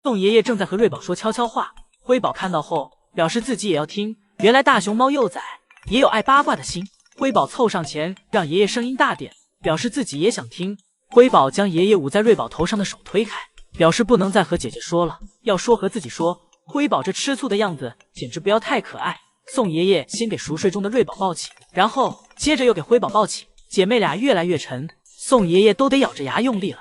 宋爷爷正在和瑞宝说悄悄话，辉宝看到后表示自己也要听。原来大熊猫幼崽也有爱八卦的心。辉宝凑上前让爷爷声音大点，表示自己也想听。辉宝将爷爷捂在瑞宝头上的手推开，表示不能再和姐姐说了，要说和自己说。辉宝这吃醋的样子简直不要太可爱。宋爷爷先给熟睡中的瑞宝抱起，然后接着又给辉宝抱起，姐妹俩越来越沉，宋爷爷都得咬着牙用力了。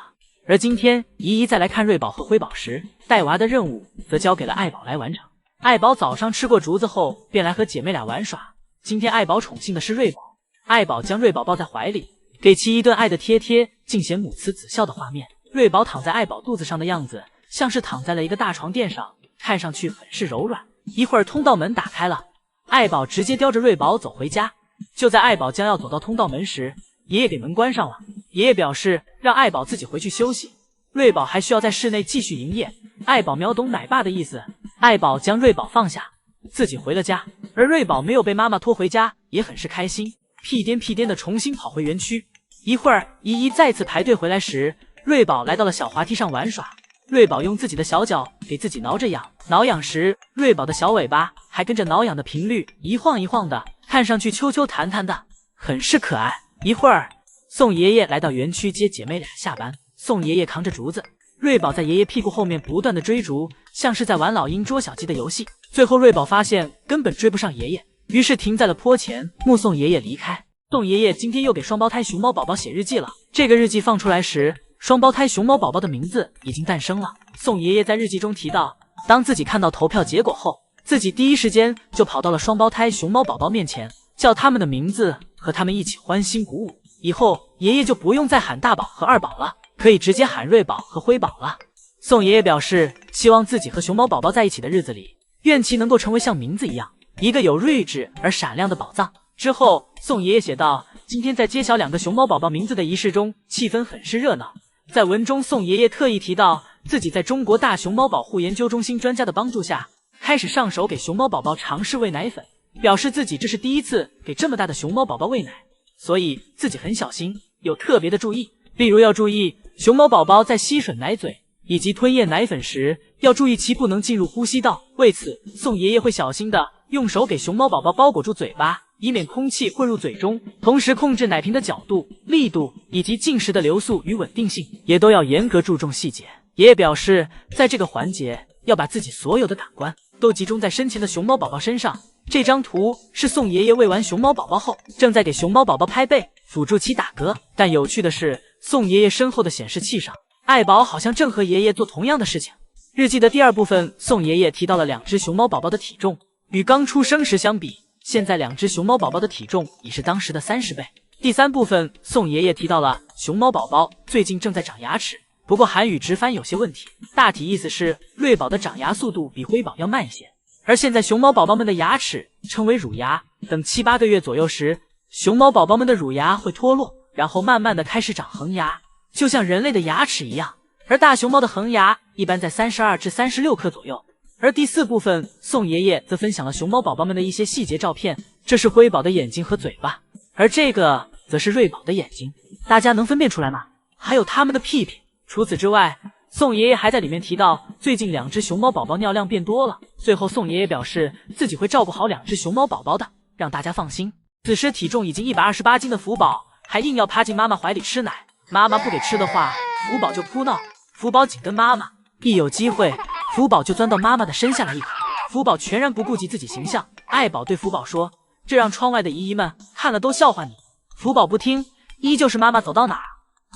而今天姨姨再来看瑞宝和辉宝时，带娃的任务则交给了爱宝来完成。爱宝早上吃过竹子后便来和姐妹俩玩耍，今天爱宝宠幸的是瑞宝。爱宝将瑞宝抱在怀里，给其一顿爱的贴贴，尽显母慈子孝的画面。瑞宝躺在爱宝肚子上的样子，像是躺在了一个大床垫上，看上去很是柔软。一会儿通道门打开了，爱宝直接叼着瑞宝走回家。就在爱宝将要走到通道门时，爷爷给门关上了。爷爷表示让爱宝自己回去休息，瑞宝还需要在室内继续营业。爱宝秒懂奶爸的意思，爱宝将瑞宝放下，自己回了家。而瑞宝没有被妈妈拖回家，也很是开心，屁颠屁颠的重新跑回园区。一会儿姨姨再次排队回来时，瑞宝来到了小滑梯上玩耍。瑞宝用自己的小脚给自己挠着痒，挠痒时瑞宝的小尾巴还跟着挠痒的频率一晃一晃的，看上去秋秋弹弹的，很是可爱。一会儿宋爷爷来到园区接姐妹俩下班，宋爷爷扛着竹子，瑞宝在爷爷屁股后面不断的追逐，像是在玩老鹰捉小鸡的游戏。最后瑞宝发现根本追不上爷爷，于是停在了坡前，目送爷爷离开。宋爷爷今天又给双胞胎熊猫宝宝写日记了，这个日记放出来时，双胞胎熊猫宝宝的名字已经诞生了。宋爷爷在日记中提到，当自己看到投票结果后，自己第一时间就跑到了双胞胎熊猫宝宝面前，叫他们的名字，和他们一起欢欣鼓舞。以后爷爷就不用再喊大宝和二宝了，可以直接喊瑞宝和辉宝了。宋爷爷表示，希望自己和熊猫宝宝在一起的日子里，愿其能够成为像名字一样，一个有睿智而闪亮的宝藏。之后宋爷爷写道，今天在揭晓2个熊猫宝宝名字的仪式中，气氛很是热闹。在文中，宋爷爷特意提到自己在中国大熊猫保护研究中心专家的帮助下，开始上手给熊猫宝宝尝试喂奶粉，表示自己这是第一次给这么大的熊猫宝宝喂奶，所以自己很小心，有特别的注意。例如要注意熊猫宝宝在吸吮奶嘴以及吞咽奶粉时，要注意其不能进入呼吸道。为此，宋爷爷会小心的用手给熊猫宝宝包裹住嘴巴，以免空气混入嘴中，同时控制奶瓶的角度、力度以及进食的流速与稳定性，也都要严格注重细节。爷爷表示，在这个环节要把自己所有的感官都集中在身前的熊猫宝宝身上。这张图是宋爷爷喂完熊猫宝宝后，正在给熊猫宝宝拍背，辅助其打嗝。但有趣的是，宋爷爷身后的显示器上，爱宝好像正和爷爷做同样的事情。日记的第二部分，宋爷爷提到了2只熊猫宝宝的体重，与刚出生时相比，现在2只熊猫宝宝的体重已是当时的30倍。第3部分，宋爷爷提到了熊猫宝宝最近正在长牙齿，不过韩语直翻有些问题，大体意思是瑞宝的长牙速度比辉宝要慢一些。而现在熊猫宝宝们的牙齿称为乳牙，等7、8个月左右时，熊猫宝宝们的乳牙会脱落，然后慢慢的开始长恒牙，就像人类的牙齿一样。而大熊猫的恒牙一般在32至36克左右。而第4部分，宋爷爷则分享了熊猫宝宝们的一些细节照片，这是辉宝的眼睛和嘴巴，而这个则是瑞宝的眼睛，大家能分辨出来吗？还有他们的屁屁。除此之外，宋爷爷还在里面提到最近2只熊猫宝宝尿量变多了。最后宋爷爷表示自己会照顾好2只熊猫宝宝的，让大家放心。此时体重已经128斤的福宝还硬要趴进妈妈怀里吃奶，妈妈不给吃的话，福宝就哭闹，福宝紧跟妈妈，一有机会福宝就钻到妈妈的身下来一口。福宝全然不顾及自己形象，爱宝对福宝说，这让窗外的姨姨们看了都笑话你。福宝不听，依旧是妈妈走到哪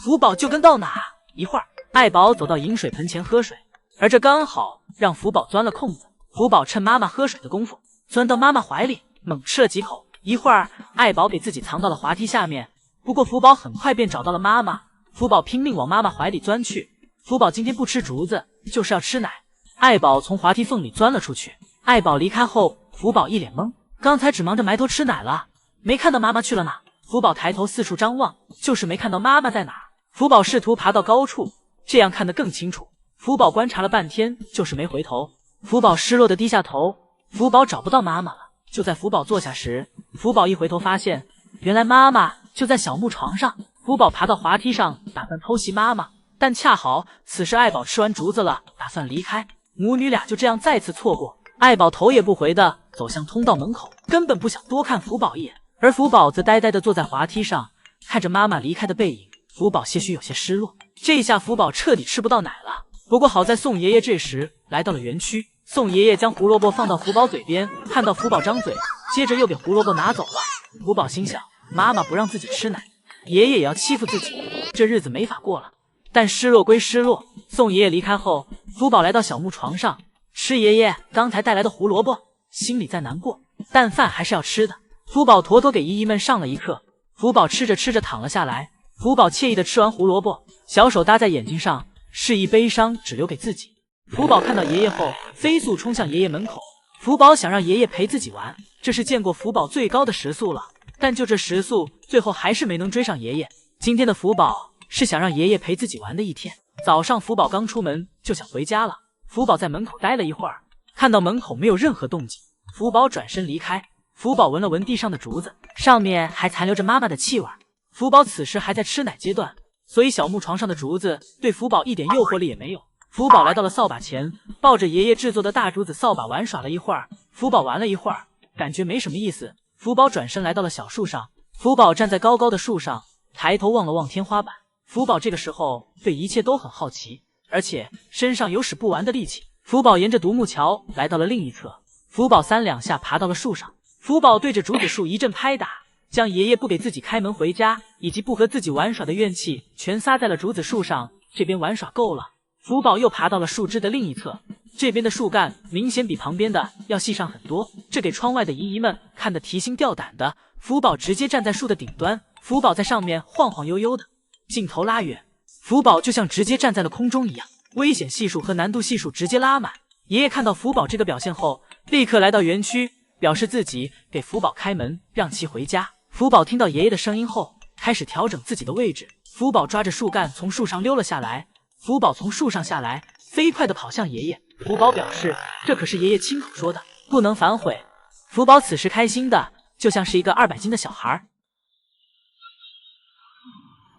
福宝就跟到哪。一会儿爱宝走到饮水盆前喝水，而这刚好让福宝钻了空子。福宝趁妈妈喝水的功夫钻到妈妈怀里猛吃了几口。一会儿爱宝给自己藏到了滑梯下面，不过福宝很快便找到了妈妈。福宝拼命往妈妈怀里钻去。福宝今天不吃竹子，就是要吃奶。爱宝从滑梯缝里钻了出去。爱宝离开后，福宝一脸懵，刚才只忙着埋头吃奶了，没看到妈妈去了哪。福宝抬头四处张望，就是没看到妈妈在哪。福宝试图爬到高处，这样看得更清楚。福宝观察了半天，就是没回头。福宝失落的低下头，福宝找不到妈妈了。就在福宝坐下时，福宝一回头发现，原来妈妈就在小木床上。福宝爬到滑梯上，打算偷袭妈妈，但恰好此时爱宝吃完竹子了，打算离开，母女俩就这样再次错过。爱宝头也不回的走向通道门口，根本不想多看福宝一眼，而福宝则呆呆的坐在滑梯上，看着妈妈离开的背影。福宝些许有些失落，这一下福宝彻底吃不到奶了。不过好在宋爷爷这时来到了园区，宋爷爷将胡萝卜放到福宝嘴边，看到福宝张嘴，接着又给胡萝卜拿走了。福宝心想，妈妈不让自己吃奶，爷爷也要欺负自己，这日子没法过了。但失落归失落，宋爷爷离开后，福宝来到小木床上，吃爷爷刚才带来的胡萝卜，心里再难过，但饭还是要吃的。福宝妥妥给姨姨们上了一课。福宝吃着吃着躺了下来，福宝惬意的吃完胡萝卜，小手搭在眼睛上，示意悲伤只留给自己。福宝看到爷爷后，飞速冲向爷爷门口。福宝想让爷爷陪自己玩，这是见过福宝最高的时速了，但就这时速，最后还是没能追上爷爷。今天的福宝是想让爷爷陪自己玩的一天。早上福宝刚出门就想回家了，福宝在门口待了一会儿，看到门口没有任何动静，福宝转身离开。福宝闻了闻地上的竹子，上面还残留着妈妈的气味。福宝此时还在吃奶阶段，所以小木床上的竹子对福宝一点诱惑力也没有。福宝来到了扫把前，抱着爷爷制作的大竹子扫把玩耍了一会儿。福宝玩了一会儿，感觉没什么意思，福宝转身来到了小树上。福宝站在高高的树上，抬头望了望天花板。福宝这个时候对一切都很好奇，而且身上有使不完的力气。福宝沿着独木桥来到了另一侧，福宝三两下爬到了树上。福宝对着竹子树一阵拍打，将爷爷不给自己开门回家以及不和自己玩耍的怨气全撒在了竹子树上。这边玩耍够了，福宝又爬到了树枝的另一侧，这边的树干明显比旁边的要细上很多，这给窗外的姨姨们看得提心吊胆的。福宝直接站在树的顶端，福宝在上面晃晃悠悠的，镜头拉远，福宝就像直接站在了空中一样，危险系数和难度系数直接拉满。爷爷看到福宝这个表现后，立刻来到园区，表示自己给福宝开门，让其回家。福宝听到爷爷的声音后，开始调整自己的位置。福宝抓着树干从树上溜了下来，福宝从树上下来，飞快地跑向爷爷。福宝表示，这可是爷爷亲口说的，不能反悔。福宝此时开心的就像是一个200斤的小孩。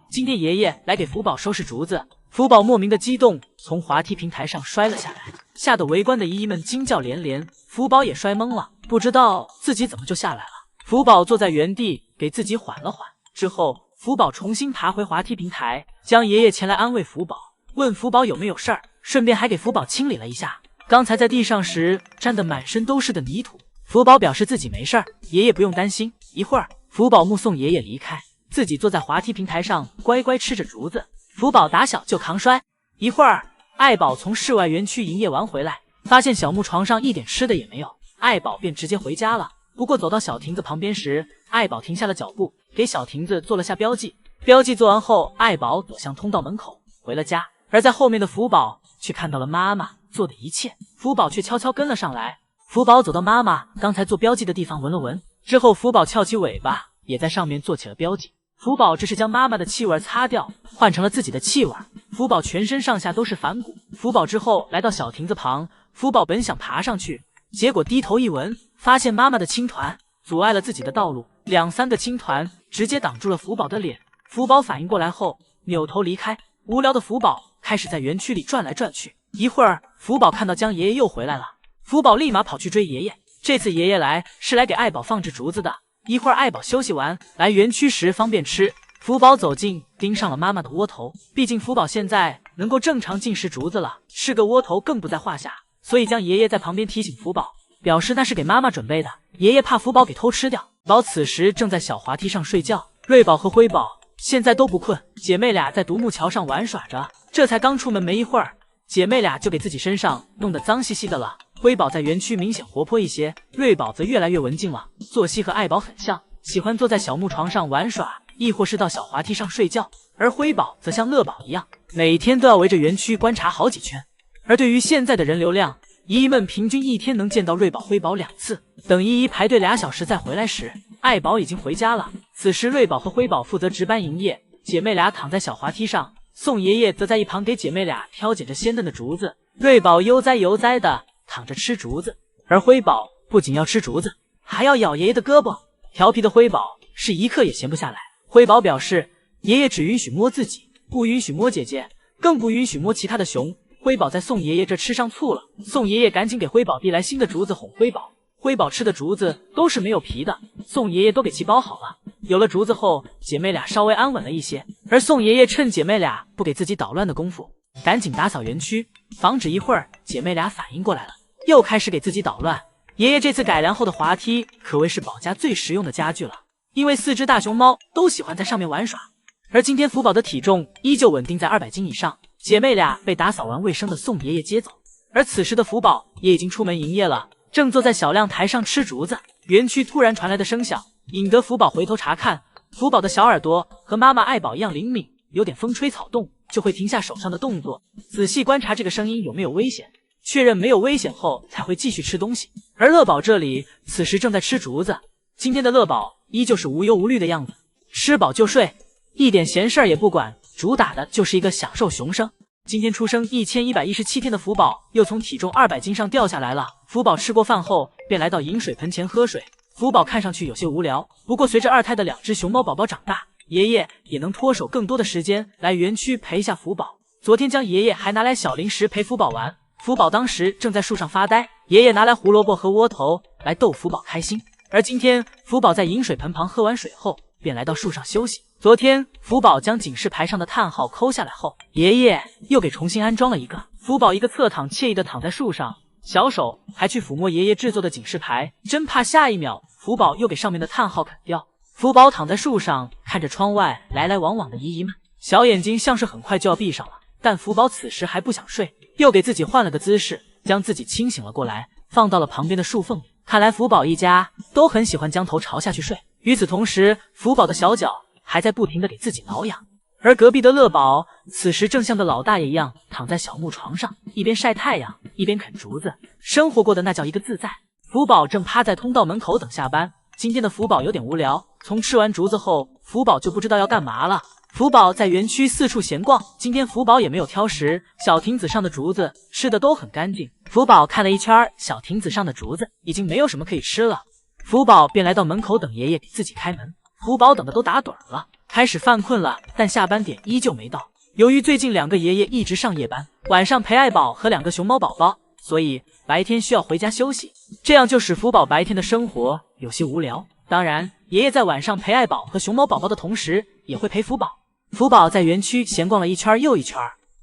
今天爷爷来给福宝收拾竹子，福宝莫名的激动，从滑梯平台上摔了下来，吓得围观的姨姨们惊叫连连。福宝也摔懵了，不知道自己怎么就下来了。福宝坐在原地给自己缓了缓，之后福宝重新爬回滑梯平台，将爷爷前来安慰福宝，问福宝有没有事儿，顺便还给福宝清理了一下刚才在地上时沾得满身都是的泥土。福宝表示自己没事儿，爷爷不用担心。一会儿福宝目送爷爷离开，自己坐在滑梯平台上乖乖吃着竹子。福宝打小就扛摔。一会儿爱宝从室外园区营业完回来，发现小木床上一点吃的也没有，爱宝便直接回家了。不过走到小亭子旁边时，爱宝停下了脚步，给小亭子做了下标记。标记做完后，爱宝走向通道门口回了家。而在后面的福宝却看到了妈妈做的一切，福宝却悄悄跟了上来。福宝走到妈妈刚才做标记的地方闻了闻，之后福宝翘起尾巴，也在上面做起了标记。福宝这是将妈妈的气味擦掉，换成了自己的气味。福宝全身上下都是反骨。福宝之后来到小亭子旁，福宝本想爬上去，结果低头一闻，发现妈妈的青团阻碍了自己的道路，2、3个青团直接挡住了福宝的脸。福宝反应过来后，扭头离开。无聊的福宝开始在园区里转来转去。一会儿，福宝看到江爷爷又回来了，福宝立马跑去追爷爷。这次爷爷来是来给爱宝放置竹子的。一会儿爱宝休息完来园区时方便吃，福宝走近盯上了妈妈的窝头。毕竟福宝现在能够正常进食竹子了，吃个窝头更不在话下，所以江爷爷在旁边提醒福宝，表示那是给妈妈准备的，爷爷怕福宝给偷吃掉。宝此时正在小滑梯上睡觉，瑞宝和辉宝现在都不困，姐妹俩在独木桥上玩耍着。这才刚出门没一会儿，姐妹俩就给自己身上弄得脏兮兮的了。辉宝在园区明显活泼一些，瑞宝则越来越文静了，作息和爱宝很像，喜欢坐在小木床上玩耍，亦或是到小滑梯上睡觉。而辉宝则像乐宝一样，每天都要围着园区观察好几圈。而对于现在的人流量，姨姨们平均一天能见到瑞宝、辉宝2次。等姨姨排队2小时再回来时，爱宝已经回家了。此时瑞宝和辉宝负责值班营业，姐妹俩躺在小滑梯上，宋爷爷则在一旁给姐妹俩挑拣着鲜嫩的竹子。瑞宝悠哉悠哉的躺着吃竹子，而辉宝不仅要吃竹子，还要咬爷爷的胳膊。调皮的辉宝是一刻也闲不下来。辉宝表示，爷爷只允许摸自己，不允许摸姐姐。更不允许摸其他的熊。辉宝在宋爷爷这吃上醋了，宋爷爷赶紧给辉宝递来新的竹子哄辉宝。辉宝吃的竹子都是没有皮的，宋爷爷都给其包好了。有了竹子后，姐妹俩稍微安稳了一些。而宋爷爷趁姐妹俩不给自己捣乱的功夫，赶紧打扫园区，防止一会儿姐妹俩反应过来了，又开始给自己捣乱。爷爷这次改良后的滑梯可谓是宝家最实用的家具了，因为4只大熊猫都喜欢在上面玩耍。而今天福宝的体重依旧稳定在200斤以上，姐妹俩被打扫完卫生的宋爷爷接走。而此时的福宝也已经出门营业了，正坐在小亮台上吃竹子。园区突然传来的声响引得福宝回头查看。福宝的小耳朵和妈妈爱宝一样灵敏，有点风吹草动就会停下手上的动作，仔细观察这个声音有没有危险，确认没有危险后才会继续吃东西。而乐宝这里此时正在吃竹子，今天的乐宝依旧是无忧无虑的样子，吃饱就睡，一点闲事儿也不管，主打的就是一个享受熊生。今天出生1117天的福宝又从体重200斤上掉下来了。福宝吃过饭后便来到饮水盆前喝水。福宝看上去有些无聊，不过随着2胎的2只熊猫宝宝长大，爷爷也能脱手更多的时间来园区陪一下福宝。昨天江爷爷还拿来小零食陪福宝玩，福宝当时正在树上发呆，爷爷拿来胡萝卜和窝头来逗福宝开心。而今天福宝在饮水盆旁喝完水后便来到树上休息。昨天福宝将警示牌上的叹号抠下来后，爷爷又给重新安装了一个。福宝一个侧躺，惬意的躺在树上，小手还去抚摸爷爷制作的警示牌，真怕下一秒福宝又给上面的叹号啃掉。福宝躺在树上，看着窗外来来往往的姨姨们，小眼睛像是很快就要闭上了。但福宝此时还不想睡，又给自己换了个姿势，将自己清醒了过来，放到了旁边的树缝里。看来福宝一家都很喜欢将头朝下去睡。与此同时，福宝的小脚还在不停地给自己挠痒。而隔壁的乐宝此时正像个老大爷一样躺在小木床上，一边晒太阳一边啃竹子，生活过的那叫一个自在。福宝正趴在通道门口等下班。今天的福宝有点无聊，从吃完竹子后，福宝就不知道要干嘛了。福宝在园区四处闲逛，今天福宝也没有挑食，小亭子上的竹子吃的都很干净。福宝看了一圈，小亭子上的竹子已经没有什么可以吃了，福宝便来到门口等爷爷给自己开门。福宝等的都打盹了，开始犯困了，但下班点依旧没到。由于最近2个爷爷一直上夜班，晚上陪爱宝和2个熊猫宝宝，所以白天需要回家休息，这样就使福宝白天的生活有些无聊。当然，爷爷在晚上陪爱宝和熊猫宝宝的同时，也会陪福宝。福宝在园区闲逛了一圈又一圈，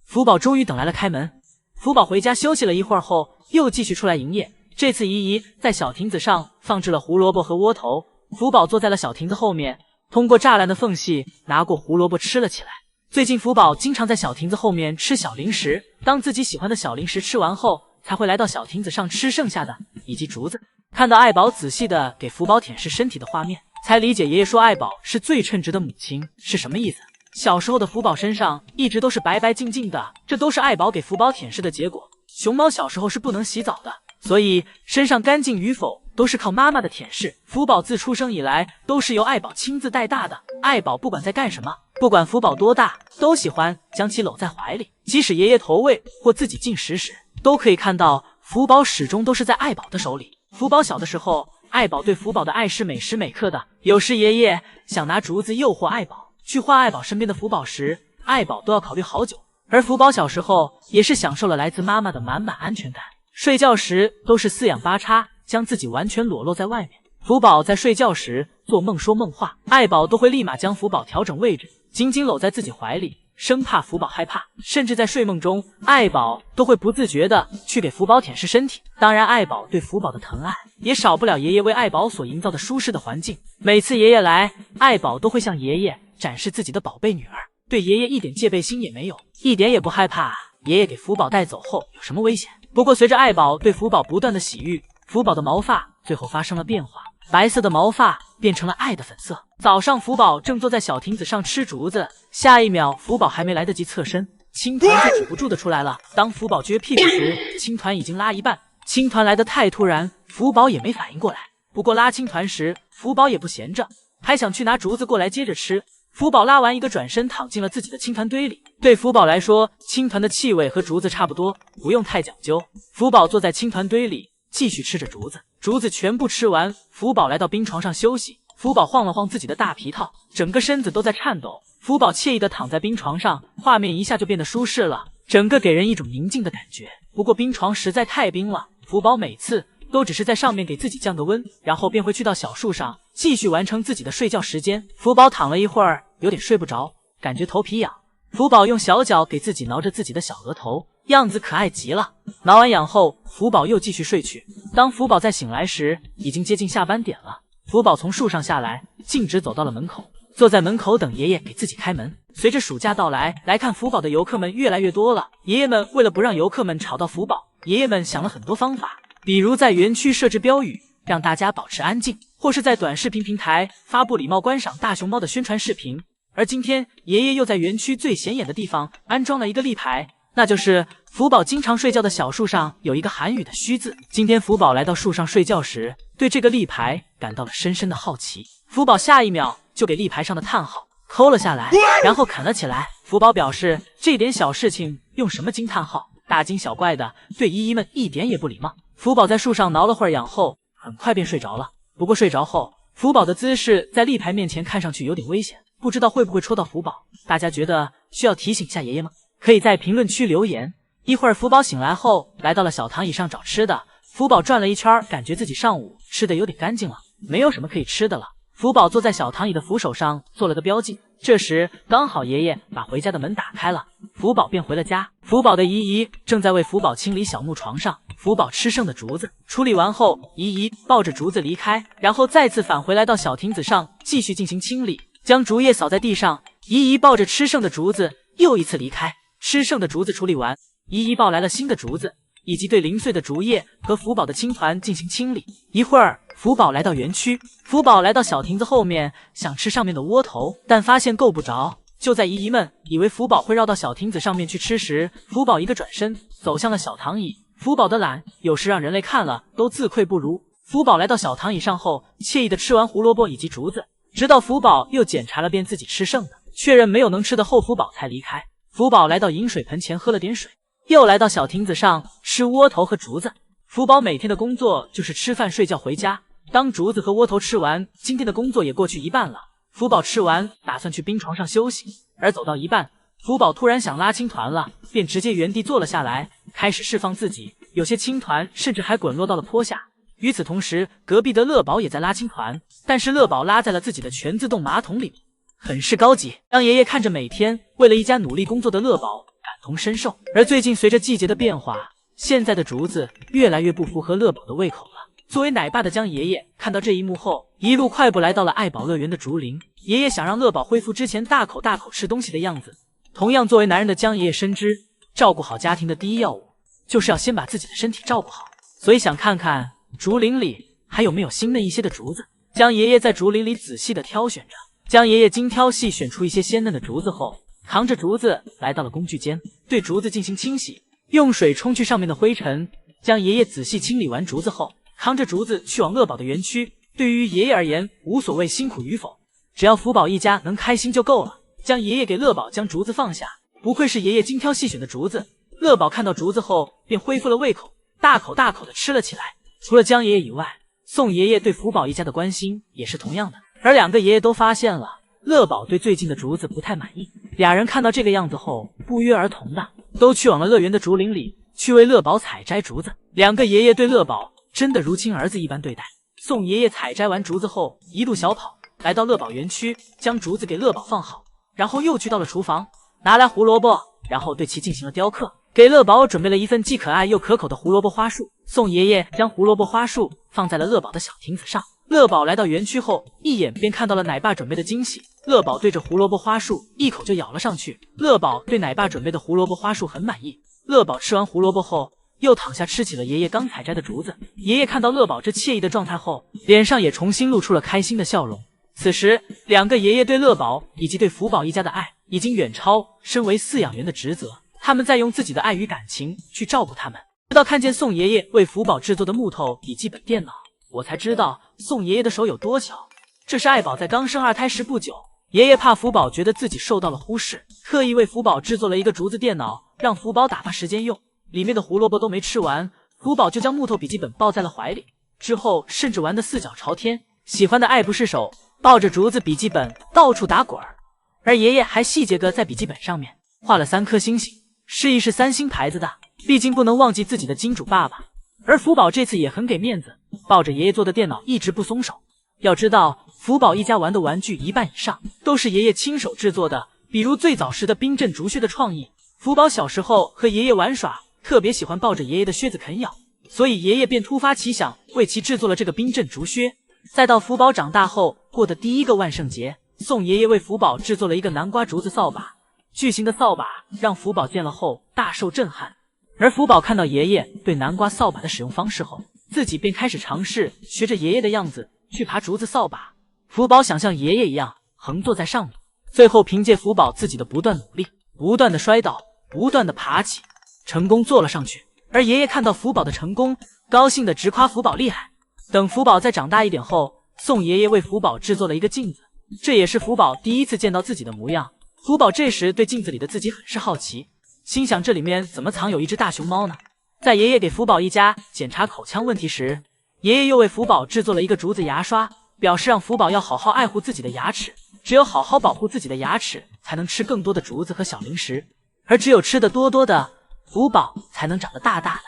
福宝终于等来了开门。福宝回家休息了一会儿后，又继续出来营业。这次姨姨在小亭子上放置了胡萝卜和窝头，福宝坐在了小亭子后面，通过栅栏的缝隙拿过胡萝卜吃了起来。最近福宝经常在小亭子后面吃小零食，当自己喜欢的小零食吃完后，才会来到小亭子上吃剩下的以及竹子。看到爱宝仔细的给福宝舔舐身体的画面，才理解爷爷说爱宝是最称职的母亲是什么意思。小时候的福宝身上一直都是白白净净的，这都是爱宝给福宝舔舐的结果。熊猫小时候是不能洗澡的，所以身上干净与否都是靠妈妈的舔舐。福宝自出生以来都是由爱宝亲自带大的，爱宝不管在干什么，不管福宝多大，都喜欢将其搂在怀里，即使爷爷投喂或自己进食时，都可以看到福宝始终都是在爱宝的手里。福宝小的时候，爱宝对福宝的爱是每时每刻的，有时爷爷想拿竹子诱惑爱宝去换爱宝身边的福宝时，爱宝都要考虑好久。而福宝小时候也是享受了来自妈妈的满满安全感，睡觉时都是四仰八叉，将自己完全裸露在外面。福宝在睡觉时做梦说梦话，爱宝都会立马将福宝调整位置，紧紧搂在自己怀里，生怕福宝害怕。甚至在睡梦中，爱宝都会不自觉的去给福宝舔舐身体。当然，爱宝对福宝的疼爱也少不了爷爷为爱宝所营造的舒适的环境。每次爷爷来，爱宝都会向爷爷展示自己的宝贝女儿，对爷爷一点戒备心也没有，一点也不害怕爷爷给福宝带走后有什么危险。不过随着爱宝对福宝不断的洗浴，福宝的毛发最后发生了变化，白色的毛发变成了爱的粉色。早上福宝正坐在小亭子上吃竹子，下一秒福宝还没来得及侧身，青团就止不住的出来了。当福宝撅屁股时，青团已经拉一半。青团来得太突然，福宝也没反应过来。不过拉青团时，福宝也不闲着，还想去拿竹子过来接着吃。福宝拉完一个转身躺进了自己的青团堆里。对福宝来说，青团的气味和竹子差不多，不用太讲究。福宝坐在青团堆里继续吃着竹子，竹子全部吃完，福宝来到冰床上休息。福宝晃了晃自己的大皮套，整个身子都在颤抖。福宝惬意地躺在冰床上，画面一下就变得舒适了，整个给人一种宁静的感觉。不过冰床实在太冰了，福宝每次都只是在上面给自己降个温，然后便会去到小树上继续完成自己的睡觉时间。福宝躺了一会儿，有点睡不着，感觉头皮痒。福宝用小脚给自己挠着自己的小额头，样子可爱极了。挠完痒后，福宝又继续睡去。当福宝再醒来时，已经接近下班点了。福宝从树上下来，径直走到了门口，坐在门口等爷爷给自己开门。随着暑假到来，来看福宝的游客们越来越多了。爷爷们为了不让游客们吵到福宝，爷爷们想了很多方法，比如在园区设置标语，让大家保持安静，或是在短视频平台发布礼貌观赏大熊猫的宣传视频。而今天，爷爷又在园区最显眼的地方安装了一个立牌，那就是福宝经常睡觉的小树上有一个韩语的虚字。今天福宝来到树上睡觉时，对这个立牌感到了深深的好奇。福宝下一秒就给立牌上的叹号抠了下来，然后啃了起来。福宝表示，这点小事情用什么惊叹号，大惊小怪的，对姨姨们一点也不礼貌。福宝在树上挠了会儿痒后，很快便睡着了。不过睡着后，福宝的姿势在立牌面前看上去有点危险，不知道会不会戳到福宝。大家觉得需要提醒下爷爷吗？可以在评论区留言。一会儿福宝醒来后，来到了小躺椅上找吃的。福宝转了一圈，感觉自己上午吃的有点干净了，没有什么可以吃的了。福宝坐在小躺椅的扶手上做了个标记。这时刚好爷爷把回家的门打开了，福宝便回了家。福宝的姨姨正在为福宝清理小木床上福宝吃剩的竹子，处理完后，姨姨抱着竹子离开，然后再次返回来到小亭子上继续进行清理，将竹叶扫在地上。姨姨抱着吃剩的竹子又一次离开，吃剩的竹子处理完，姨姨抱来了新的竹子，以及对零碎的竹叶和福宝的青团进行清理。一会儿，福宝来到园区，福宝来到小亭子后面，想吃上面的窝头，但发现够不着。就在姨姨们以为福宝会绕到小亭子上面去吃时，福宝一个转身走向了小躺椅。福宝的懒有时让人类看了都自愧不如。福宝来到小躺椅上后，惬意的吃完胡萝卜以及竹子，直到福宝又检查了遍自己吃剩的，确认没有能吃的后，福宝才离开。福宝来到饮水盆前喝了点水，又来到小亭子上吃窝头和竹子。福宝每天的工作就是吃饭睡觉回家，当竹子和窝头吃完，今天的工作也过去一半了。福宝吃完打算去冰床上休息，而走到一半，福宝突然想拉青团了，便直接原地坐了下来，开始释放自己，有些青团甚至还滚落到了坡下。与此同时，隔壁的乐宝也在拉青团，但是乐宝拉在了自己的全自动马桶里，很是高级，让爷爷看着每天为了一家努力工作的乐宝感同身受。而最近随着季节的变化，现在的竹子越来越不符合乐宝的胃口了。作为奶爸的江爷爷看到这一幕后，一路快步来到了爱宝乐园的竹林。爷爷想让乐宝恢复之前大口大口吃东西的样子。同样作为男人的江爷爷深知，照顾好家庭的第一要务就是要先把自己的身体照顾好，所以想看看竹林里还有没有新嫩一些的竹子。江爷爷在竹林里仔细的挑选着，江爷爷精挑细选出一些鲜嫩的竹子后，扛着竹子来到了工具间，对竹子进行清洗，用水冲去上面的灰尘。江爷爷仔细清理完竹子后，扛着竹子去往乐宝的园区。对于爷爷而言，无所谓辛苦与否，只要福宝一家能开心就够了。将爷爷给乐宝将竹子放下，不愧是爷爷精挑细选的竹子。乐宝看到竹子后便恢复了胃口，大口大口的吃了起来。除了江爷爷以外，宋爷爷对福宝一家的关心也是同样的，而两个爷爷都发现了乐宝对最近的竹子不太满意。俩人看到这个样子后，不约而同的都去往了乐园的竹林里，去为乐宝采摘竹子。两个爷爷对乐宝真的如亲儿子一般对待。宋爷爷采摘完竹子后，一路小跑来到乐宝园区，将竹子给乐宝放好，然后又去到了厨房，拿来胡萝卜，然后对其进行了雕刻，给乐宝准备了一份既可爱又可口的胡萝卜花束。宋爷爷将胡萝卜花束放在了乐宝的小亭子上。乐宝来到园区后，一眼便看到了奶爸准备的惊喜。乐宝对着胡萝卜花束一口就咬了上去。乐宝对奶爸准备的胡萝卜花束很满意。乐宝吃完胡萝卜后，又躺下吃起了爷爷刚采摘的竹子。爷爷看到乐宝这惬意的状态后，脸上也重新露出了开心的笑容。此时，两个爷爷对乐宝以及对福宝一家的爱，已经远超身为饲养员的职责。他们在用自己的爱与感情去照顾他们。直到看见宋爷爷为福宝制作的木头笔记本电脑，我才知道宋爷爷的手有多巧。这是爱宝在刚生二胎时不久，爷爷怕福宝觉得自己受到了忽视，特意为福宝制作了一个竹子电脑，让福宝打发时间用。里面的胡萝卜都没吃完，福宝就将木头笔记本抱在了怀里，之后甚至玩得四脚朝天。喜欢的爱不释手，抱着竹子笔记本到处打滚儿，而爷爷还细节个在笔记本上面画了3颗星星，示意是3星牌子的，毕竟不能忘记自己的金主爸爸。而福宝这次也很给面子，抱着爷爷做的电脑一直不松手。要知道，福宝一家玩的玩具一半以上都是爷爷亲手制作的，比如最早时的冰镇竹靴的创意。福宝小时候和爷爷玩耍，特别喜欢抱着爷爷的靴子啃咬，所以爷爷便突发奇想，为其制作了这个冰镇竹靴。再到福宝长大后过的第一个万圣节，宋爷爷为福宝制作了一个南瓜竹子扫把，巨型的扫把让福宝见了后大受震撼。而福宝看到爷爷对南瓜扫把的使用方式后，自己便开始尝试学着爷爷的样子去爬竹子扫把。福宝想像爷爷一样横坐在上面，最后凭借福宝自己的不断努力，不断的摔倒，不断的爬起，成功坐了上去。而爷爷看到福宝的成功，高兴的直夸福宝厉害。等福宝再长大一点后，宋爷爷为福宝制作了一个镜子，这也是福宝第一次见到自己的模样。福宝这时对镜子里的自己很是好奇，心想这里面怎么藏有一只大熊猫呢？在爷爷给福宝一家检查口腔问题时，爷爷又为福宝制作了一个竹子牙刷，表示让福宝要好好爱护自己的牙齿，只有好好保护自己的牙齿，才能吃更多的竹子和小零食，而只有吃的多多的，福宝才能长得大大的。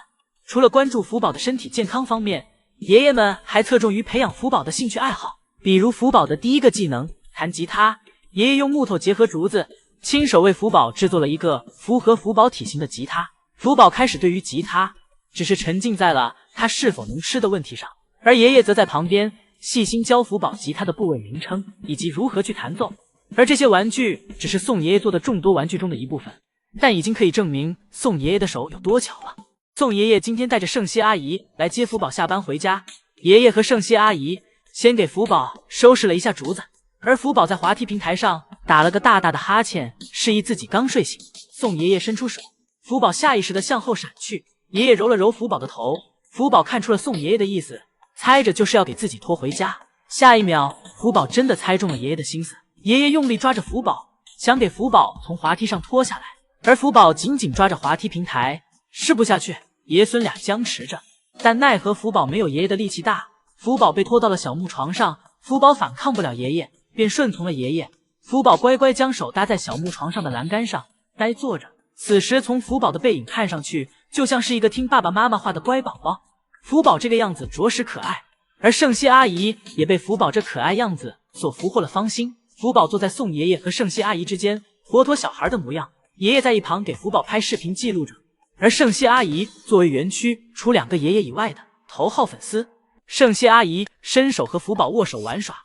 除了关注福宝的身体健康方面，爷爷们还侧重于培养福宝的兴趣爱好，比如福宝的第一个技能弹吉他，爷爷用木头结合竹子，亲手为福宝制作了一个符合福宝体型的吉他。福宝开始对于吉他只是沉浸在了他是否能吃的问题上，而爷爷则在旁边细心教福宝吉他的部位名称以及如何去弹奏。而这些玩具只是宋爷爷做的众多玩具中的一部分，但已经可以证明宋爷爷的手有多巧了。宋爷爷今天带着圣熙阿姨来接福宝下班回家，爷爷和圣熙阿姨先给福宝收拾了一下竹子，而福宝在滑梯平台上打了个大大的哈欠，示意自己刚睡醒。宋爷爷伸出手，福宝下意识地向后闪去，爷爷揉了揉福宝的头，福宝看出了宋爷爷的意思，猜着就是要给自己拖回家。下一秒，福宝真的猜中了爷爷的心思，爷爷用力抓着福宝，想给福宝从滑梯上拖下来，而福宝紧紧抓着滑梯平台，试不下去。爷孙俩僵持着，但奈何福宝没有爷爷的力气大，福宝被拖到了小木床上，福宝反抗不了爷爷，便顺从了爷爷。福宝乖乖将手搭在小木床上的栏杆上，呆坐着。此时从福宝的背影看上去，就像是一个听爸爸妈妈话的乖宝宝。福宝这个样子着实可爱，而圣熙阿姨也被福宝这可爱样子所俘获了芳心。福宝坐在宋爷爷和圣熙阿姨之间，活脱小孩的模样。爷爷在一旁给福宝拍视频记录着，而圣熙阿姨作为园区除2个爷爷以外的头号粉丝，圣熙阿姨伸手和福宝握手玩耍，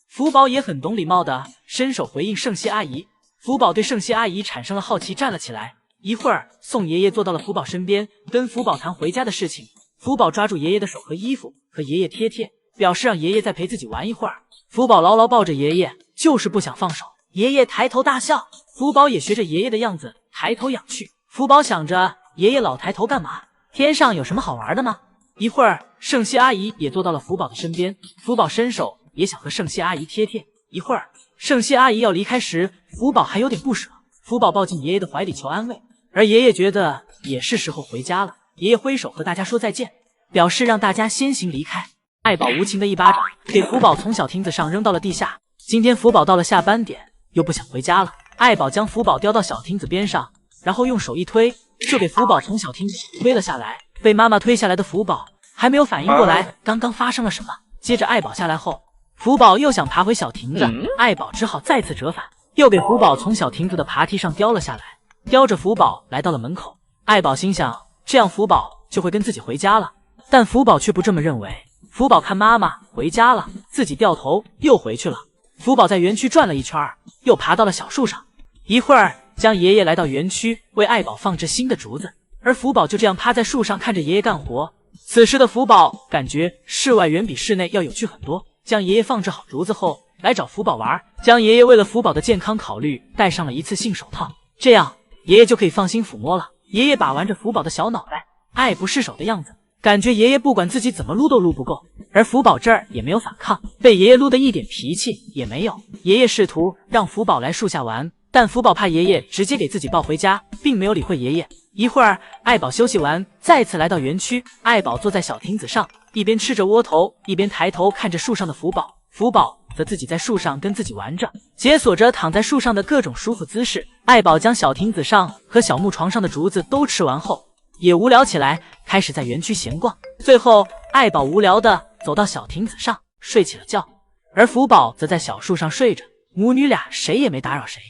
福宝也很懂礼貌的伸手回应圣熙阿姨。福宝对圣熙阿姨产生了好奇，站了起来。一会儿，宋爷爷坐到了福宝身边，跟福宝谈回家的事情。福宝抓住爷爷的手和衣服，和爷爷贴贴，表示让爷爷再陪自己玩一会儿。福宝牢牢抱着爷爷，就是不想放手。爷爷抬头大笑，福宝也学着爷爷的样子抬头仰去。福宝想着，爷爷老抬头干嘛？天上有什么好玩的吗？一会儿，圣熙阿姨也坐到了福宝的身边，福宝伸手也想和圣熙阿姨贴贴。一会儿，圣熙阿姨要离开时，福宝还有点不舍，福宝抱进爷爷的怀里求安慰，而爷爷觉得也是时候回家了。爷爷挥手和大家说再见，表示让大家先行离开。爱宝无情的一巴掌给福宝从小亭子上扔到了地下。今天福宝到了下班点，又不想回家了。爱宝将福宝叼到小亭子边上，然后用手一推，就给福宝从小亭子推了下来。被妈妈推下来的福宝还没有反应过来刚刚发生了什么，接着爱宝下来后，福宝又想爬回小亭子，爱宝只好再次折返，又给福宝从小亭子的爬梯上叼了下来，叼着福宝来到了门口。爱宝心想，这样福宝就会跟自己回家了，但福宝却不这么认为。福宝看妈妈回家了，自己掉头又回去了。福宝在园区转了一圈，又爬到了小树上，一会儿将爷爷来到园区为爱宝放置新的竹子，而福宝就这样趴在树上看着爷爷干活。此时的福宝感觉室外远比室内要有趣很多，将爷爷放置好竹子后来找福宝玩，将爷爷为了福宝的健康考虑戴上了一次性手套，这样爷爷就可以放心抚摸了。爷爷把玩着福宝的小脑袋，爱不释手的样子，感觉爷爷不管自己怎么撸都撸不够，而福宝这儿也没有反抗，被爷爷撸的一点脾气也没有。爷爷试图让福宝来树下玩，但福宝怕爷爷直接给自己抱回家，并没有理会爷爷。一会儿，爱宝休息完，再次来到园区。爱宝坐在小亭子上，一边吃着窝头，一边抬头看着树上的福宝。福宝则自己在树上跟自己玩着，解锁着躺在树上的各种舒服姿势。爱宝将小亭子上和小木床上的竹子都吃完后，也无聊起来，开始在园区闲逛。最后，爱宝无聊的走到小亭子上睡起了觉，而福宝则在小树上睡着，母女俩谁也没打扰谁。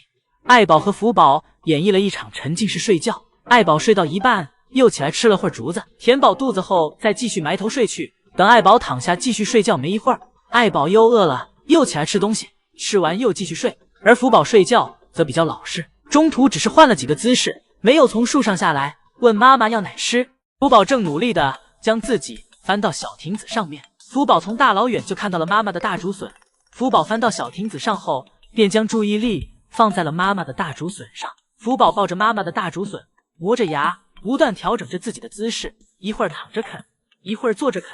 爱宝和福宝演绎了一场沉浸式睡觉。爱宝睡到一半，又起来吃了会儿竹子，填饱肚子后再继续埋头睡去。等爱宝躺下继续睡觉没一会儿，爱宝又饿了，又起来吃东西，吃完又继续睡。而福宝睡觉则比较老实，中途只是换了几个姿势，没有从树上下来问妈妈要奶吃。福宝正努力的将自己翻到小亭子上面，福宝从大老远就看到了妈妈的大竹笋。福宝翻到小亭子上后，便将注意力放在了妈妈的大竹笋上。福宝抱着妈妈的大竹笋，磨着牙，不断调整着自己的姿势，一会儿躺着啃，一会儿坐着啃。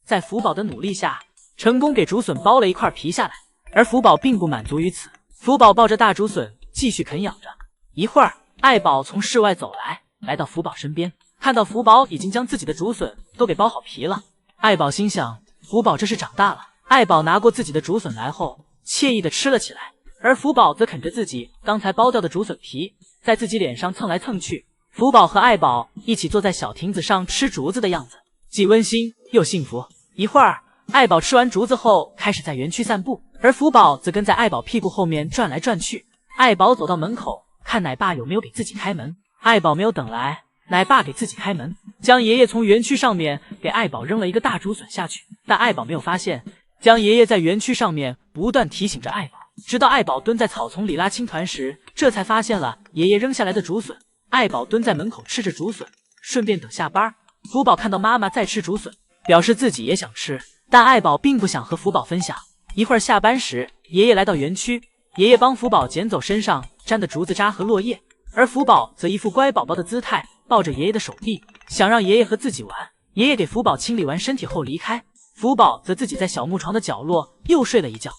在福宝的努力下，成功给竹笋剥了一块皮下来。而福宝并不满足于此，福宝抱着大竹笋继续啃咬着。一会儿，爱宝从室外走来，来到福宝身边，看到福宝已经将自己的竹笋都给剥好皮了。爱宝心想，福宝这是长大了。爱宝拿过自己的竹笋来后，惬意的吃了起来，而福宝则啃着自己刚才剥掉的竹笋皮，在自己脸上蹭来蹭去。福宝和爱宝一起坐在小亭子上吃竹子的样子，既温馨又幸福。一会儿，爱宝吃完竹子后开始在园区散步，而福宝则跟在爱宝屁股后面转来转去。爱宝走到门口，看奶爸有没有给自己开门。爱宝没有等来，奶爸给自己开门，将爷爷从园区上面给爱宝扔了一个大竹笋下去，但爱宝没有发现，将爷爷在园区上面不断提醒着爱宝，直到爱宝蹲在草丛里拉青团时，这才发现了爷爷扔下来的竹笋。爱宝蹲在门口吃着竹笋，顺便等下班。福宝看到妈妈在吃竹笋，表示自己也想吃，但爱宝并不想和福宝分享。一会儿下班时，爷爷来到园区，爷爷帮福宝捡走身上沾的竹子渣和落叶，而福宝则一副乖宝宝的姿态，抱着爷爷的手臂，想让爷爷和自己玩。爷爷给福宝清理完身体后离开，福宝则自己在小木床的角落又睡了一觉。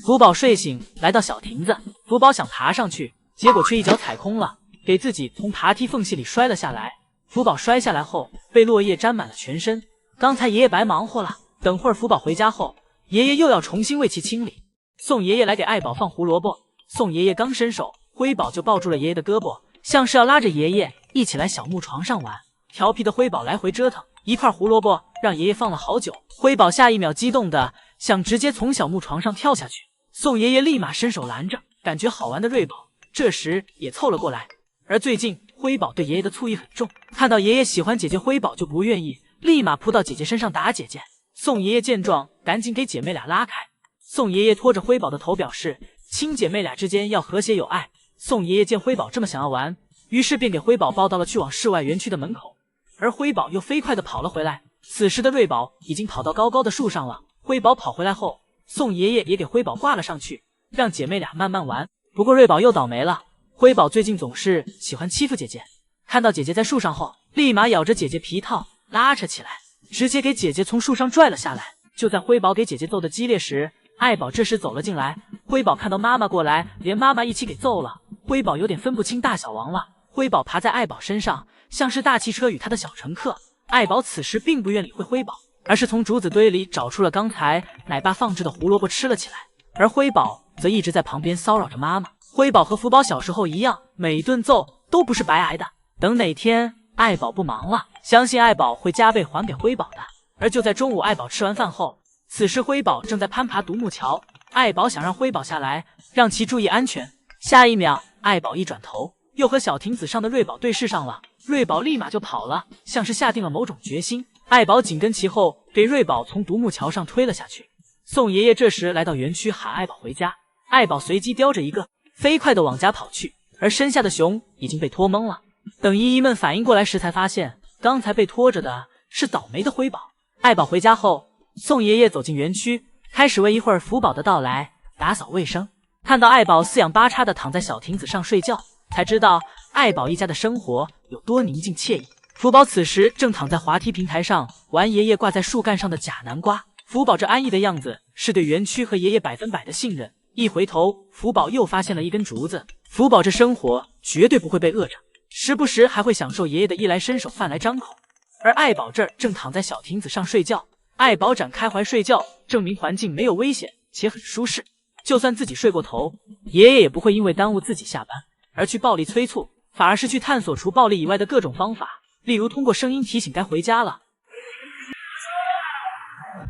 福宝睡醒，来到小亭子，福宝想爬上去，结果却一脚踩空了，给自己从爬梯缝隙里摔了下来。福宝摔下来后，被落叶沾满了全身。刚才爷爷白忙活了。等会儿福宝回家后，爷爷又要重新为其清理。宋爷爷来给爱宝放胡萝卜，宋爷爷刚伸手，辉宝就抱住了爷爷的胳膊，像是要拉着爷爷一起来小木床上玩。调皮的辉宝来回折腾，一块胡萝卜让爷爷放了好久。辉宝下一秒激动的想直接从小木床上跳下去，宋爷爷立马伸手拦着。感觉好玩的瑞宝这时也凑了过来。而最近辉宝对爷爷的醋意很重，看到爷爷喜欢姐姐，辉宝就不愿意，立马扑到姐姐身上打姐姐。宋爷爷见状，赶紧给姐妹俩拉开。宋爷爷拖着辉宝的头，表示亲姐妹俩之间要和谐有爱。宋爷爷见辉宝这么想要玩，于是便给辉宝抱到了去往室外园区的门口，而辉宝又飞快地跑了回来。此时的瑞宝已经跑到高高的树上了。辉宝跑回来后，宋爷爷也给辉宝挂了上去，让姐妹俩慢慢玩。不过瑞宝又倒霉了，辉宝最近总是喜欢欺负姐姐，看到姐姐在树上后，立马咬着姐姐皮套拉扯起来，直接给姐姐从树上拽了下来。就在辉宝给姐姐揍得激烈时，爱宝这时走了进来。辉宝看到妈妈过来，连妈妈一起给揍了。辉宝有点分不清大小王了。辉宝爬在爱宝身上，像是大汽车与他的小乘客。爱宝此时并不愿理会辉宝，而是从竹子堆里找出了刚才奶爸放置的胡萝卜吃了起来。而辉宝则一直在旁边骚扰着妈妈。辉宝和福宝小时候一样，每顿揍都不是白挨的。等哪天爱宝不忙了，相信爱宝会加倍还给辉宝的。而就在中午，爱宝吃完饭后，此时辉宝正在攀爬独木桥，爱宝想让辉宝下来，让其注意安全。下一秒，爱宝一转头，又和小亭子上的瑞宝对视上了。瑞宝立马就跑了，像是下定了某种决心。爱宝紧跟其后，给瑞宝从独木桥上推了下去。宋爷爷这时来到园区喊爱宝回家，爱宝随即叼着一个，飞快地往家跑去，而身下的熊已经被拖懵了。等姨姨们反应过来时，才发现刚才被拖着的是倒霉的辉宝。爱宝回家后，宋爷爷走进园区，开始为一会儿福宝的到来打扫卫生。看到爱宝四仰八叉的躺在小亭子上睡觉，才知道爱宝一家的生活有多宁静惬意。福宝此时正躺在滑梯平台上玩爷爷挂在树干上的假南瓜。福宝这安逸的样子是对园区和爷爷100%的信任。一回头，福宝又发现了一根竹子。福宝这生活绝对不会被饿着，时不时还会享受爷爷的衣来伸手饭来张口。而爱宝这儿正躺在小亭子上睡觉，爱宝展开怀睡觉，证明环境没有危险且很舒适。就算自己睡过头，爷爷也不会因为耽误自己下班而去暴力催促，反而是去探索除暴力以外的各种方法，例如通过声音提醒该回家了。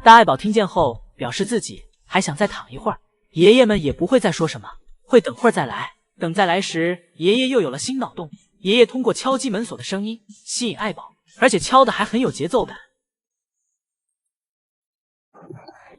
大爱宝听见后表示自己还想再躺一会儿，爷爷们也不会再说什么，会等会儿再来。等再来时，爷爷又有了新脑洞。爷爷通过敲击门锁的声音吸引爱宝，而且敲的还很有节奏感。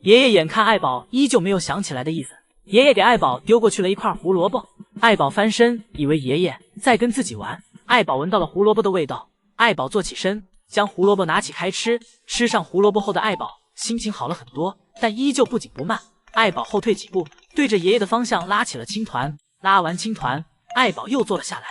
爷爷眼看爱宝依旧没有想起来的意思，爷爷给爱宝丢过去了一块胡萝卜。爱宝翻身以为爷爷在跟自己玩，爱宝闻到了胡萝卜的味道，爱宝坐起身将胡萝卜拿起开吃。吃上胡萝卜后的爱宝心情好了很多，但依旧不紧不慢。爱宝后退几步，对着爷爷的方向拉起了青团。拉完青团，爱宝又坐了下来。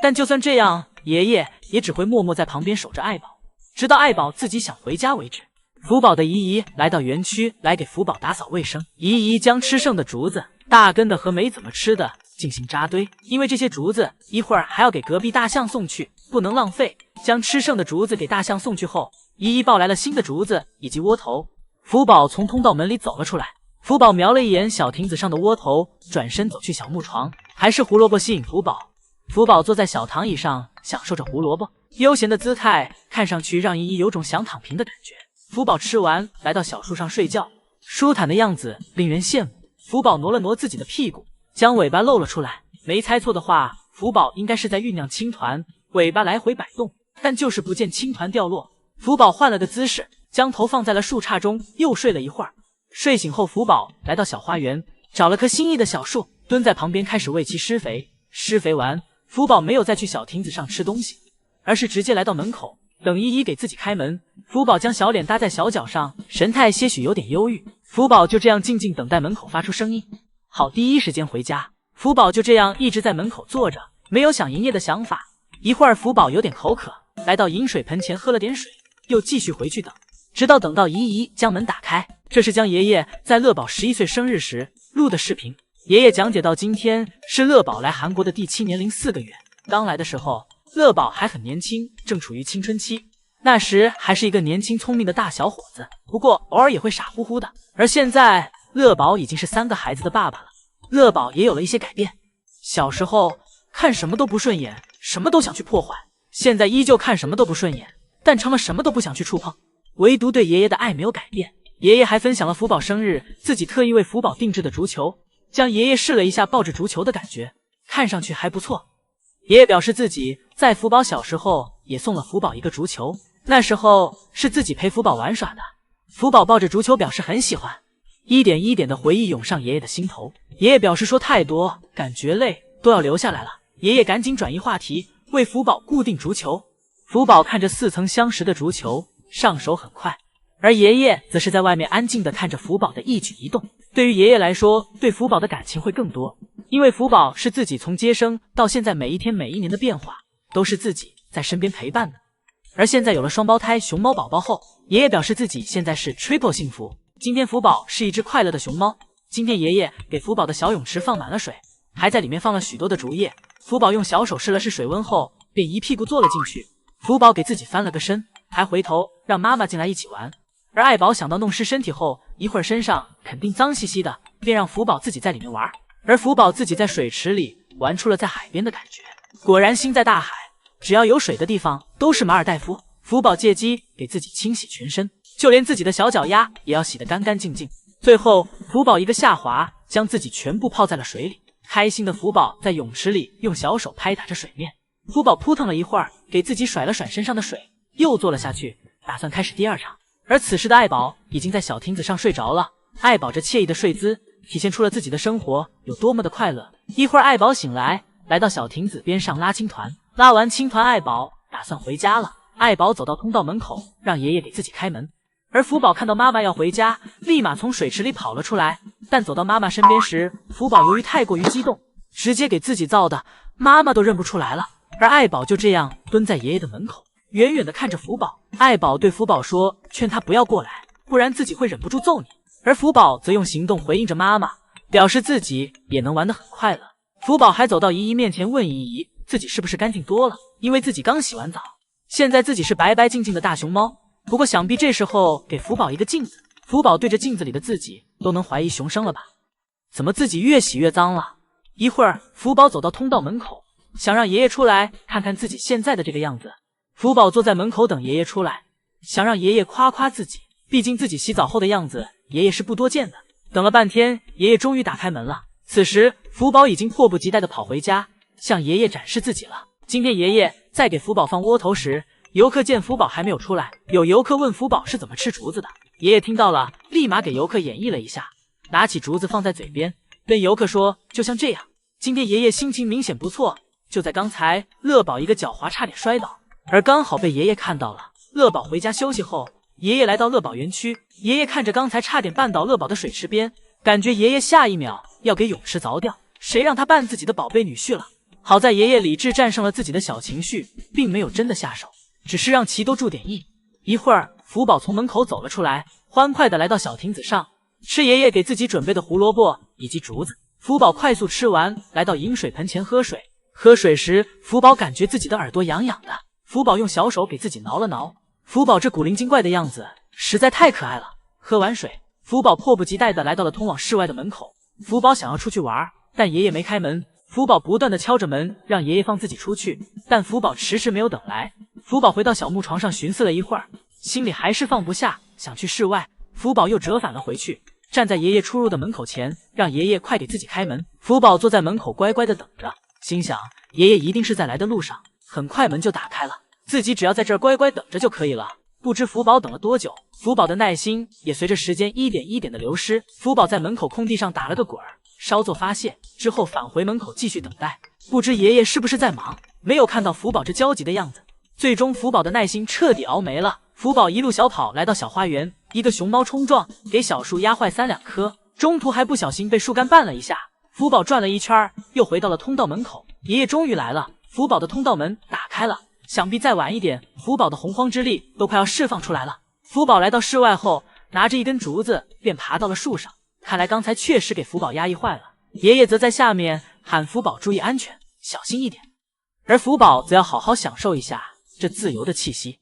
但就算这样，爷爷也只会默默在旁边守着爱宝，直到爱宝自己想回家为止。福宝的姨姨来到园区来给福宝打扫卫生，姨姨将吃剩的竹子、大根的和没怎么吃的进行扎堆，因为这些竹子一会儿还要给隔壁大象送去，不能浪费。将吃剩的竹子给大象送去后，姨姨抱来了新的竹子以及窝头。福宝从通道门里走了出来，福宝瞄了一眼小亭子上的窝头，转身走去小木床。还是胡萝卜吸引福宝，福宝坐在小躺椅上享受着胡萝卜，悠闲的姿态看上去让姨姨有种想躺平的感觉。福宝吃完来到小树上睡觉，舒坦的样子令人羡慕。福宝挪了挪自己的屁股，将尾巴露了出来。没猜错的话，福宝应该是在酝酿青团，尾巴来回摆动，但就是不见青团掉落。福宝换了个姿势，将头放在了树杈中，又睡了一会儿。睡醒后，福宝来到小花园，找了棵心仪的小树，蹲在旁边开始为其施肥。施肥完，福宝没有再去小亭子上吃东西，而是直接来到门口等姨姨给自己开门。福宝将小脸搭在小脚上，神态些许有点忧郁。福宝就这样静静等待门口发出声音，好第一时间回家。福宝就这样一直在门口坐着，没有想营业的想法。一会儿福宝有点口渴，来到饮水盆前喝了点水，又继续回去等，直到等到姨姨将门打开。这是将爷爷在乐宝11岁生日时录的视频。爷爷讲解到，今天是乐宝来韩国的第7年零4个月。刚来的时候，乐宝还很年轻，正处于青春期，那时还是一个年轻聪明的大小伙子，不过偶尔也会傻乎乎的。而现在，乐宝已经是3个孩子的爸爸了。乐宝也有了一些改变，小时候看什么都不顺眼，什么都想去破坏，现在依旧看什么都不顺眼，但成了什么都不想去触碰，唯独对爷爷的爱没有改变。爷爷还分享了福宝生日自己特意为福宝定制的足球，将爷爷试了一下抱着足球的感觉，看上去还不错。爷爷表示自己在福宝小时候也送了福宝一个足球，那时候是自己陪福宝玩耍的。福宝抱着足球表示很喜欢，一点一点的回忆涌上爷爷的心头。爷爷表示说太多，感觉累，都要留下来了。爷爷赶紧转移话题，为福宝固定足球。福宝看着似曾相识的足球，上手很快，而爷爷则是在外面安静地看着福宝的一举一动。对于爷爷来说，对福宝的感情会更多，因为福宝是自己从接生到现在每一天每一年的变化，都是自己在身边陪伴的。而现在有了双胞胎熊猫宝宝后，爷爷表示自己现在是 triple 幸福。今天福宝是一只快乐的熊猫。今天爷爷给福宝的小泳池放满了水，还在里面放了许多的竹叶。福宝用小手试了试水温后，便一屁股坐了进去。福宝给自己翻了个身，还回头让妈妈进来一起玩。而爱宝想到弄湿身体后，一会儿身上肯定脏兮兮的，便让福宝自己在里面玩。而福宝自己在水池里玩出了在海边的感觉。果然心在大海，只要有水的地方都是马尔代夫。福宝借机给自己清洗全身，就连自己的小脚丫也要洗得干干净净。最后福宝一个下滑，将自己全部泡在了水里。开心的福宝在泳池里用小手拍打着水面。福宝扑腾了一会儿，给自己甩了甩身上的水，又坐了下去，打算开始第2场。而此时的爱宝已经在小亭子上睡着了。爱宝这惬意的睡姿体现出了自己的生活有多么的快乐。一会儿爱宝醒来，来到小亭子边上拉青团。拉完青团，爱宝打算回家了。爱宝走到通道门口，让爷爷给自己开门。而福宝看到妈妈要回家，立马从水池里跑了出来。但走到妈妈身边时，福宝由于太过于激动，直接给自己造的妈妈都认不出来了。而爱宝就这样蹲在爷爷的门口，远远的看着福宝。爱宝对福宝说，劝他不要过来，不然自己会忍不住揍你。而福宝则用行动回应着妈妈，表示自己也能玩得很快乐。福宝还走到姨姨面前，问姨姨自己是不是干净多了，因为自己刚洗完澡，现在自己是白白净净的大熊猫。不过想必这时候给福宝一个镜子，福宝对着镜子里的自己都能怀疑熊生了吧。怎么自己越洗越脏了？一会儿，福宝走到通道门口，想让爷爷出来看看自己现在的这个样子。福宝坐在门口等爷爷出来，想让爷爷夸夸自己，毕竟自己洗澡后的样子，爷爷是不多见的。等了半天，爷爷终于打开门了。此时，福宝已经迫不及待地跑回家，向爷爷展示自己了。今天爷爷在给福宝放窝头时，游客见福宝还没有出来，有游客问福宝是怎么吃竹子的。爷爷听到了，立马给游客演绎了一下，拿起竹子放在嘴边，跟游客说就像这样。今天爷爷心情明显不错，就在刚才，乐宝一个脚滑差点摔倒，而刚好被爷爷看到了。乐宝回家休息后，爷爷来到乐宝园区，爷爷看着刚才差点绊倒乐宝的水池边，感觉爷爷下一秒要给泳池凿掉，谁让他绊自己的宝贝女婿了。好在爷爷理智战胜了自己的小情绪，并没有真的下手，只是让其多注点意。一会儿，福宝从门口走了出来，欢快地来到小亭子上，吃爷爷给自己准备的胡萝卜以及竹子。福宝快速吃完，来到饮水盆前喝水。喝水时，福宝感觉自己的耳朵痒痒的，福宝用小手给自己挠了挠。福宝这古灵精怪的样子实在太可爱了。喝完水，福宝迫不及待地来到了通往室外的门口。福宝想要出去玩，但爷爷没开门。福宝不断地敲着门，让爷爷放自己出去，但福宝迟迟没有等来。福宝回到小木床上寻思了一会儿，心里还是放不下，想去室外。福宝又折返了回去，站在爷爷出入的门口前，让爷爷快给自己开门。福宝坐在门口乖乖地等着，心想爷爷一定是在来的路上。很快门就打开了，自己只要在这儿乖乖等着就可以了。不知福宝等了多久，福宝的耐心也随着时间一点一点的流失。福宝在门口空地上打了个滚儿，稍作发泄之后返回门口继续等待。不知爷爷是不是在忙，没有看到福宝这焦急的样子。最终福宝的耐心彻底熬没了。福宝一路小跑来到小花园，一个熊猫冲撞，给小树压坏3、2棵，中途还不小心被树干绊了一下。福宝转了一圈，又回到了通道门口。爷爷终于来了，福宝的通道门打开了。想必再晚一点，福宝的洪荒之力都快要释放出来了。福宝来到室外后，拿着一根竹子便爬到了树上。看来刚才确实给福宝压抑坏了。爷爷则在下面喊福宝注意安全，小心一点。而福宝则要好好享受一下这自由的气息。